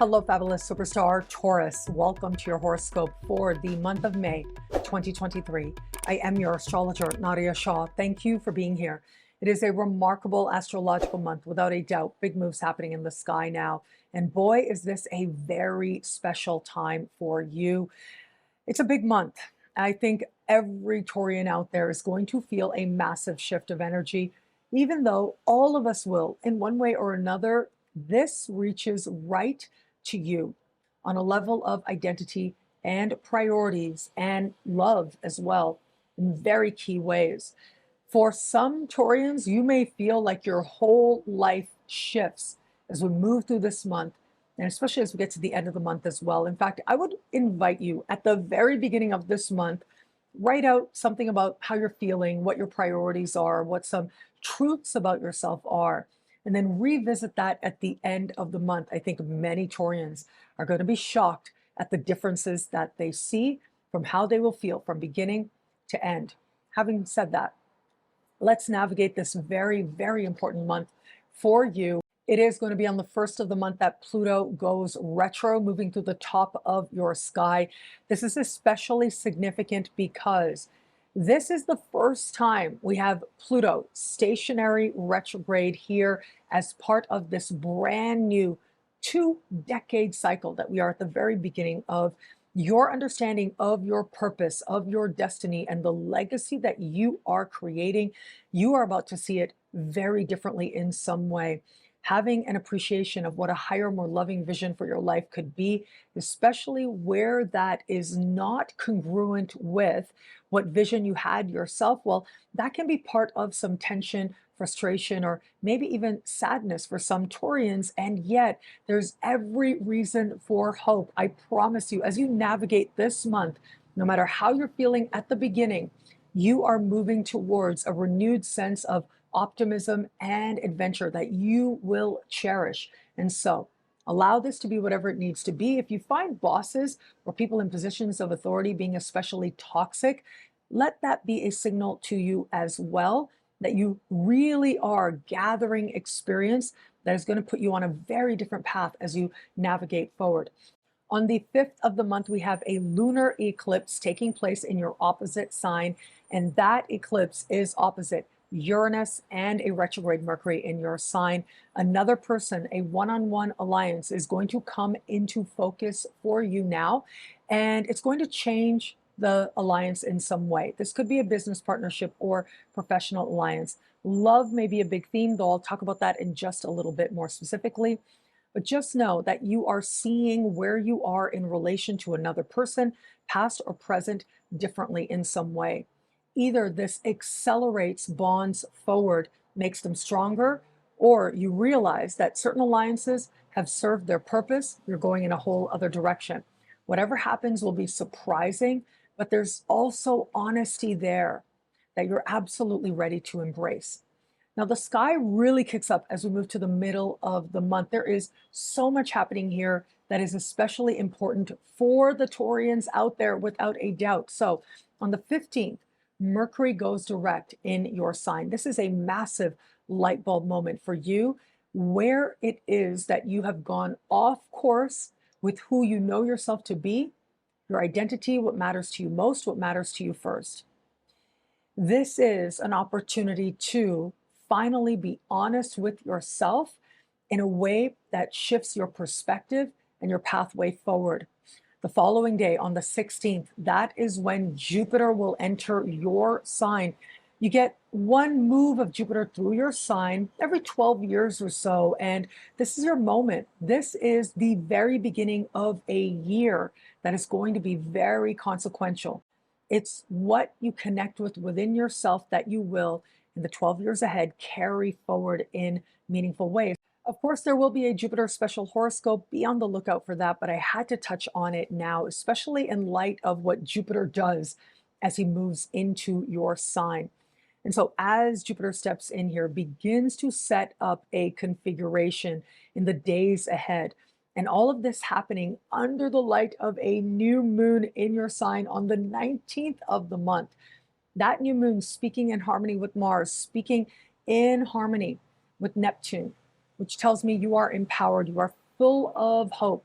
Hello, fabulous superstar Taurus. Welcome to your horoscope for the month of May 2023. I am your astrologer, Nadiya Shah. Thank you for being here. It is a remarkable astrological month, without a doubt. Big moves happening in the sky now. And boy, is this a very special time for you. It's a big month. I think every Taurian out there is going to feel a massive shift of energy, even though all of us will, in one way or another. This reaches right to you on a level of identity and priorities and love as well, in very key ways. For some Taurians, you may feel like your whole life shifts as we move through this month, and especially as we get to the end of the month as well. In fact, I would invite you at the very beginning of this month, write out something about how you're feeling, what your priorities are, what some truths about yourself are, and then revisit that at the end of the month. I think many Taurians are going to be shocked at the differences that they see from how they will feel from beginning to end. Having said that, let's navigate this very, very important month for you. It is going to be on the first of the month that Pluto goes retro, moving through the top of your sky. This is especially significant because this is the first time we have Pluto stationary retrograde here as part of this brand new 2-decade cycle that we are at the very beginning of. Your understanding of your purpose, of your destiny, and the legacy that you are creating, you are about to see it very differently in some way. Having an appreciation of what a higher, more loving vision for your life could be, especially where that is not congruent with what vision you had yourself, well, that can be part of some tension, frustration, or maybe even sadness for some Taurians. And yet there's every reason for hope. I promise you, as you navigate this month, no matter how you're feeling at the beginning, you are moving towards a renewed sense of optimism and adventure that you will cherish. And so allow this to be whatever it needs to be. If you find bosses or people in positions of authority being especially toxic, let that be a signal to you as well that you really are gathering experience that is going to put you on a very different path as you navigate forward. On the 5th of the month, we have a lunar eclipse taking place in your opposite sign, and that eclipse is opposite Uranus and a retrograde Mercury in your sign. Another person, a one-on-one alliance, is going to come into focus for you now, and it's going to change the alliance in some way. This could be a business partnership or professional alliance. Love may be a big theme, though I'll talk about that in just a little bit more specifically. But just know that you are seeing where you are in relation to another person, past or present, differently in some way. Either this accelerates bonds forward, makes them stronger, or you realize that certain alliances have served their purpose. You're going in a whole other direction. Whatever happens will be surprising, but there's also honesty there that you're absolutely ready to embrace. Now, the sky really kicks up as we move to the middle of the month. There is so much happening here that is especially important for the Taurians out there, without a doubt. So on the 15th, Mercury goes direct in your sign. This is a massive light bulb moment for you, where it is that you have gone off course with who you know yourself to be, your identity, what matters to you most, what matters to you first. This is an opportunity to finally be honest with yourself in a way that shifts your perspective and your pathway forward. The following day, on the 16th, that is when Jupiter will enter your sign. You get one move of Jupiter through your sign every 12 years or so, and this is your moment. This is the very beginning of a year that is going to be very consequential. It's what you connect with within yourself that you will, in the 12 years ahead, carry forward in meaningful ways. Of course, there will be a Jupiter special horoscope. Be on the lookout for that, but I had to touch on it now, especially in light of what Jupiter does as he moves into your sign. And so as Jupiter steps in here, begins to set up a configuration in the days ahead. And all of this happening under the light of a new moon in your sign on the 19th of the month. That new moon speaking in harmony with Mars, speaking in harmony with Neptune, which tells me you are empowered, you are full of hope,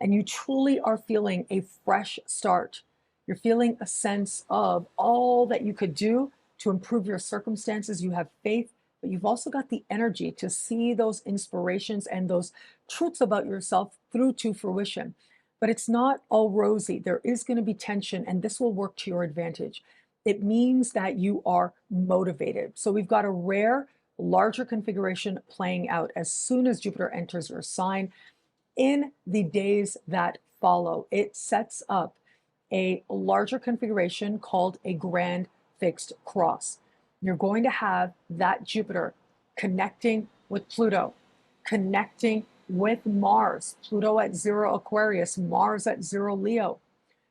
and you truly are feeling a fresh start. You're feeling a sense of all that you could do to improve your circumstances. You have faith, but you've also got the energy to see those inspirations and those truths about yourself through to fruition. But it's not all rosy. There is going to be tension, and this will work to your advantage. It means that you are motivated. So we've got a rare, larger configuration playing out as soon as Jupiter enters your sign in the days that follow. It sets up a larger configuration called a grand fixed cross. You're going to have that Jupiter connecting with Pluto, connecting with Mars, Pluto at 0 Aquarius, Mars at 0 Leo.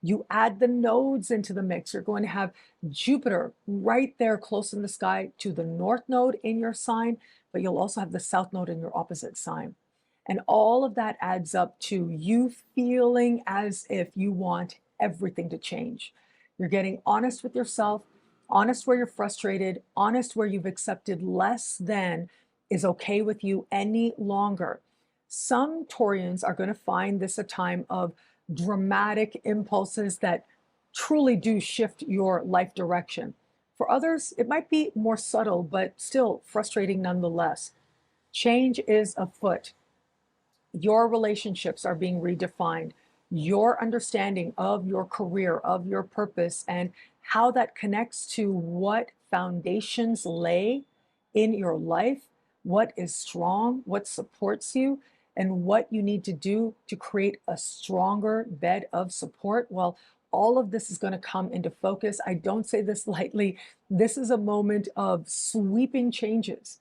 You add the nodes into the mix. You're going to have Jupiter right there close in the sky to the north node in your sign, but you'll also have the south node in your opposite sign. And all of that adds up to you feeling as if you want everything to change. You're getting honest with yourself, honest where you're frustrated, honest where you've accepted less than is okay with you any longer. Some Taurians are going to find this a time of dramatic impulses that truly do shift your life direction. For others, it might be more subtle, but still frustrating nonetheless. Change is afoot. Your relationships are being redefined. Your understanding of your career, of your purpose, and how that connects to what foundations lay in your life, what is strong, what supports you, and what you need to do to create a stronger bed of support. Well, all of this is going to come into focus. I don't say this lightly. This is a moment of sweeping changes.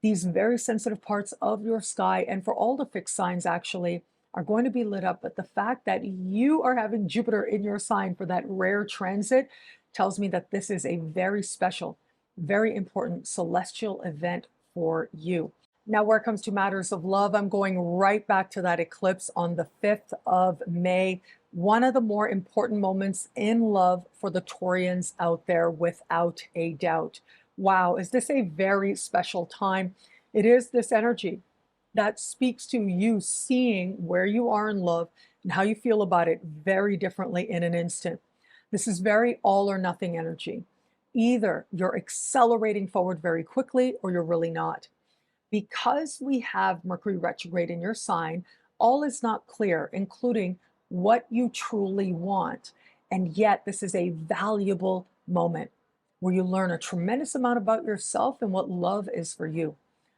These very sensitive parts of your sky, and for all the fixed signs actually, are going to be lit up. But the fact that you are having Jupiter in your sign for that rare transit tells me that this is a very special, very important celestial event for you. Now, where it comes to matters of love, I'm going right back to that eclipse on the 5th of May. One of the more important moments in love for the Taurians out there, without a doubt. Wow, is this a very special time? It is this energy that speaks to you seeing where you are in love and how you feel about it very differently in an instant. This is very all or nothing energy. Either you're accelerating forward very quickly or you're really not. Because we have Mercury retrograde in your sign, all is not clear, including what you truly want. And yet, this is a valuable moment where you learn a tremendous amount about yourself and what love is for you.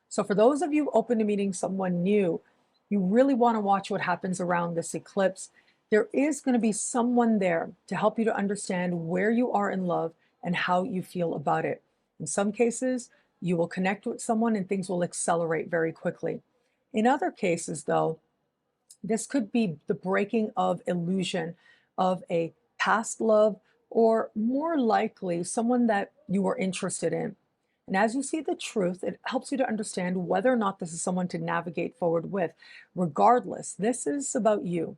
So, for those of you open to meeting someone new, you really want to watch what happens around this eclipse. There is going to be someone there to help you to understand where you are in love and how you feel about it. In some cases, you will connect with someone and things will accelerate very quickly. In other cases, though, this could be the breaking of illusion of a past love, or more likely, someone that you were interested in. And as you see the truth, it helps you to understand whether or not this is someone to navigate forward with. Regardless, this is about you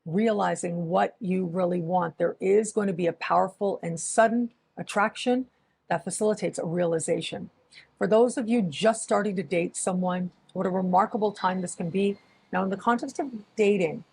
realizing what you really want. There is going to be a powerful and sudden attraction that facilitates a realization. For those of you just starting to date someone, what a remarkable time this can be. Now, in the context of dating,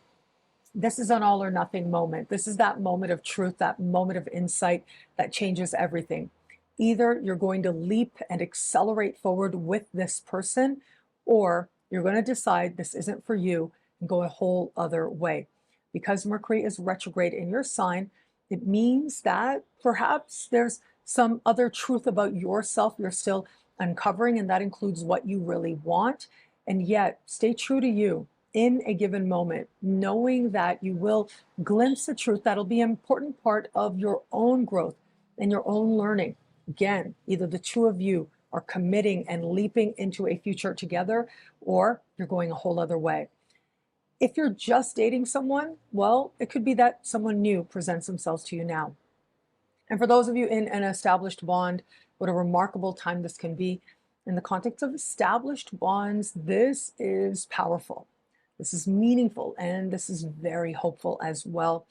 this is an all or nothing moment. This is that moment of truth, that moment of insight that changes everything. Either you're going to leap and accelerate forward with this person, or you're going to decide this isn't for you and go a whole other way. Because Mercury is retrograde in your sign, it means that perhaps there's some other truth about yourself you're still uncovering, and that includes what you really want. And yet, stay true to you in a given moment, knowing that you will glimpse the truth that'll be an important part of your own growth and your own learning. Again, either the two of you are committing and leaping into a future together, or you're going a whole other way. If you're just dating someone, well, it could be that someone new presents themselves to you now. And for those of you in an established bond, what a remarkable time this can be. In the context of established bonds, this is powerful. This is meaningful, and this is very hopeful as well.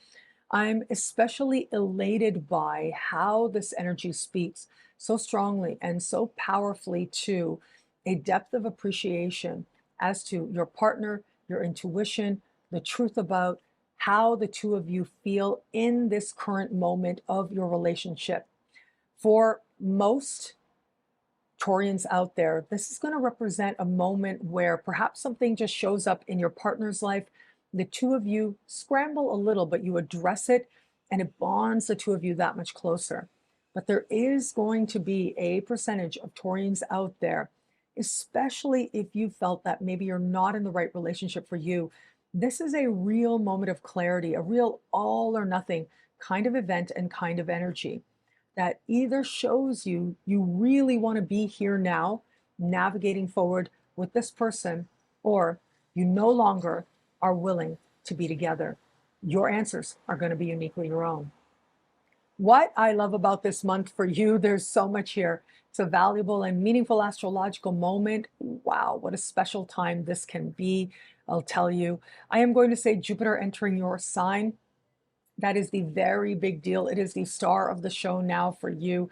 I'm especially elated by how this energy speaks so strongly and so powerfully to a depth of appreciation as to your partner, your intuition, the truth about how the two of you feel in this current moment of your relationship. For most Taurians out there, this is going to represent a moment where perhaps something just shows up in your partner's life. The two of you scramble a little, but you address it and it bonds the two of you that much closer. But there is going to be a percentage of Taurians out there, especially if you felt that maybe you're not in the right relationship for you. This is a real moment of clarity, a real all or nothing kind of event and kind of energy that either shows you you really want to be here now, navigating forward with this person, or you no longer are willing to be together. Your answers are going to be uniquely your own. What I love about this month for you, there's so much here. It's a valuable and meaningful astrological moment. Wow, what a special time this can be. I'll tell you. I am going to say Jupiter entering your sign. That is the very big deal. It is the star of the show now for you.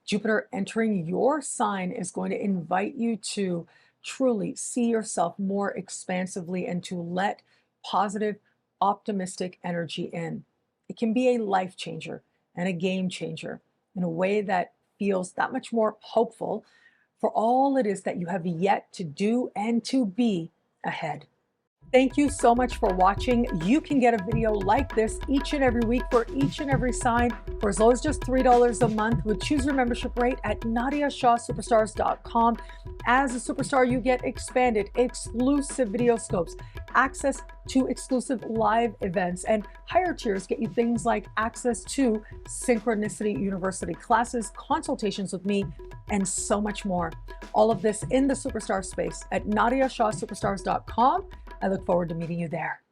Jupiter entering your sign is going to invite you to truly see yourself more expansively and to let positive, optimistic energy in. It can be a life changer and a game changer in a way that feels that much more hopeful for all it is that you have yet to do and to be ahead. Thank you so much for watching. You can get a video like this each and every week for each and every sign for as low as just $3 a month with choose your membership rate at NadiyaShahSuperstars.com. As a superstar, you get expanded, exclusive video scopes, access to exclusive live events, and higher tiers get you things like access to Synchronicity University classes, consultations with me, and so much more. All of this in the superstar space at NadiyaShahSuperstars.com. I look forward to meeting you there.